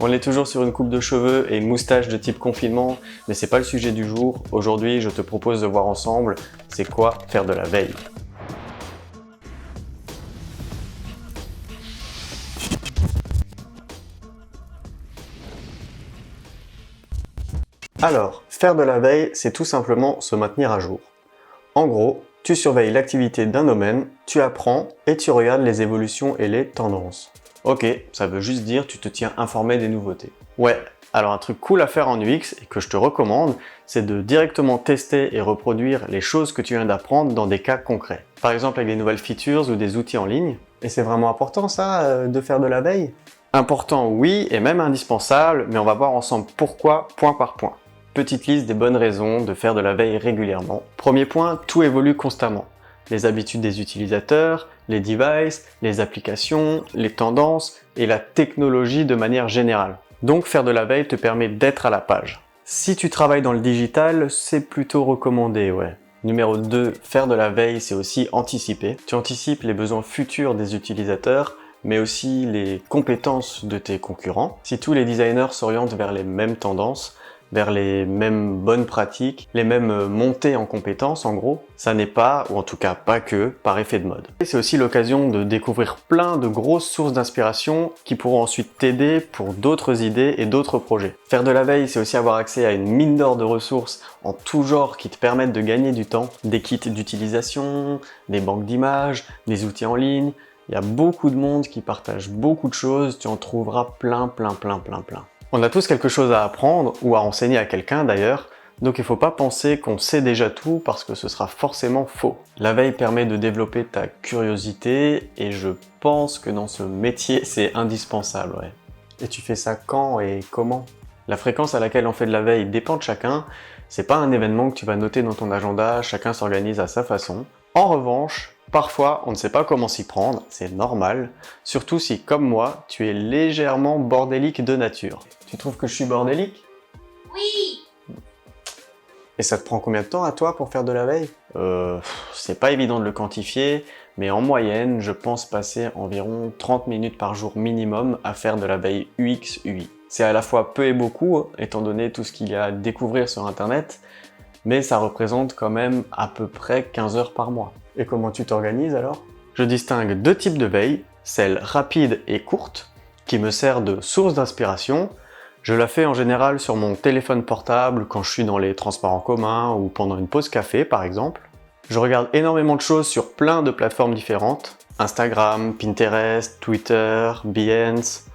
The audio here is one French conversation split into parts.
On est toujours sur une coupe de cheveux et une moustache de type confinement, mais c'est pas le sujet du jour. Aujourd'hui, je te propose de voir ensemble c'est quoi faire de la veille. Alors, faire de la veille, c'est tout simplement se maintenir à jour. En gros, tu surveilles l'activité d'un domaine, tu apprends et tu regardes les évolutions et les tendances. Ok, ça veut juste dire tu te tiens informé des nouveautés. Ouais, alors un truc cool à faire en UX et que je te recommande, c'est de directement tester et reproduire les choses que tu viens d'apprendre dans des cas concrets. Par exemple avec des nouvelles features ou des outils en ligne. Et c'est vraiment important ça, de faire de la veille? Important oui, et même indispensable, mais on va voir ensemble pourquoi, point par point. Petite liste des bonnes raisons de faire de la veille régulièrement. Premier point, tout évolue constamment. Les habitudes des utilisateurs, les devices, les applications, les tendances et la technologie de manière générale. Donc faire de la veille te permet d'être à la page. Si tu travailles dans le digital, c'est plutôt recommandé, ouais. Numéro 2, faire de la veille, c'est aussi anticiper. Tu anticipes les besoins futurs des utilisateurs, mais aussi les compétences de tes concurrents. Si tous les designers s'orientent vers les mêmes tendances, vers les mêmes bonnes pratiques, les mêmes montées en compétences en gros, ça n'est pas, ou en tout cas pas que, par effet de mode. Et c'est aussi l'occasion de découvrir plein de grosses sources d'inspiration qui pourront ensuite t'aider pour d'autres idées et d'autres projets. Faire de la veille, c'est aussi avoir accès à une mine d'or de ressources en tout genre qui te permettent de gagner du temps, des kits d'utilisation, des banques d'images, des outils en ligne. Il y a beaucoup de monde qui partage beaucoup de choses, tu en trouveras plein. On a tous quelque chose à apprendre, ou à enseigner à quelqu'un d'ailleurs, donc il ne faut pas penser qu'on sait déjà tout parce que ce sera forcément faux. La veille permet de développer ta curiosité, et je pense que dans ce métier c'est indispensable, ouais. Et tu fais ça quand et comment? La fréquence à laquelle on fait de la veille dépend de chacun, c'est pas un événement que tu vas noter dans ton agenda, chacun s'organise à sa façon. En revanche, parfois, on ne sait pas comment s'y prendre, c'est normal, surtout si, comme moi, tu es légèrement bordélique de nature. Tu trouves que je suis bordélique? Oui. Et ça te prend combien de temps à toi pour faire de la veille? C'est pas évident de le quantifier, mais en moyenne, je pense passer environ 30 minutes par jour minimum à faire de la veille UX, UI. C'est à la fois peu et beaucoup, étant donné tout ce qu'il y a à découvrir sur internet, mais ça représente quand même à peu près 15 heures par mois. Et comment tu t'organises alors? Je distingue deux types de veille, celle rapide et courte, qui me sert de source d'inspiration. Je la fais en général sur mon téléphone portable quand je suis dans les transports en commun ou pendant une pause café par exemple. Je regarde énormément de choses sur plein de plateformes différentes, Instagram, Pinterest, Twitter, Behance,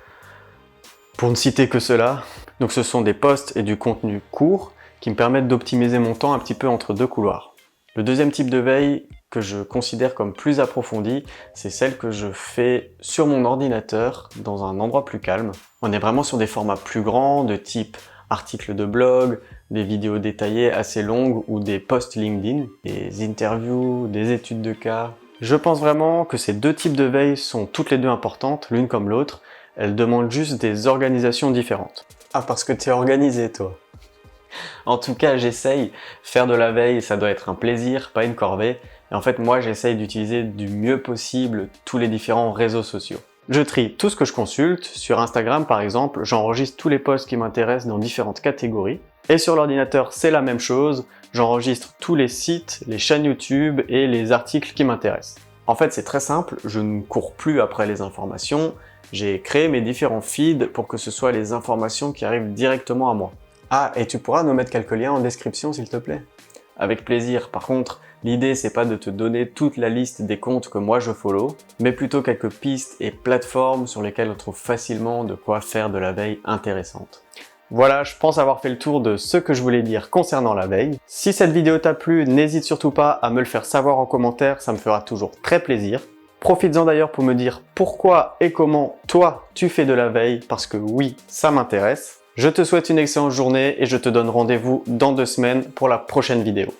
pour ne citer que cela. Donc ce sont des posts et du contenu court qui me permettent d'optimiser mon temps un petit peu entre deux couloirs. Le deuxième type de veille que je considère comme plus approfondie, c'est celle que je fais sur mon ordinateur dans un endroit plus calme. On est vraiment sur des formats plus grands, de type articles de blog, des vidéos détaillées assez longues ou des posts LinkedIn, des interviews, des études de cas. Je pense vraiment que ces deux types de veille sont toutes les deux importantes, l'une comme l'autre. Elles demandent juste des organisations différentes. Ah, parce que tu es organisé toi. En tout cas, j'essaye. Faire de la veille, ça doit être un plaisir, pas une corvée. Et en fait, moi, j'essaye d'utiliser du mieux possible tous les différents réseaux sociaux. Je trie tout ce que je consulte. Sur Instagram, par exemple, j'enregistre tous les posts qui m'intéressent dans différentes catégories. Et sur l'ordinateur, c'est la même chose. J'enregistre tous les sites, les chaînes YouTube et les articles qui m'intéressent. En fait, c'est très simple. Je ne cours plus après les informations. J'ai créé mes différents feeds pour que ce soit les informations qui arrivent directement à moi. Ah, et tu pourras nous mettre quelques liens en description s'il te plaît? Avec plaisir. Par contre, l'idée c'est pas de te donner toute la liste des comptes que moi je follow, mais plutôt quelques pistes et plateformes sur lesquelles on trouve facilement de quoi faire de la veille intéressante. Voilà, je pense avoir fait le tour de ce que je voulais dire concernant la veille. Si cette vidéo t'a plu, n'hésite surtout pas à me le faire savoir en commentaire, ça me fera toujours très plaisir. Profites-en d'ailleurs pour me dire pourquoi et comment toi tu fais de la veille, parce que oui, ça m'intéresse. Je te souhaite une excellente journée et je te donne rendez-vous dans 2 semaines pour la prochaine vidéo.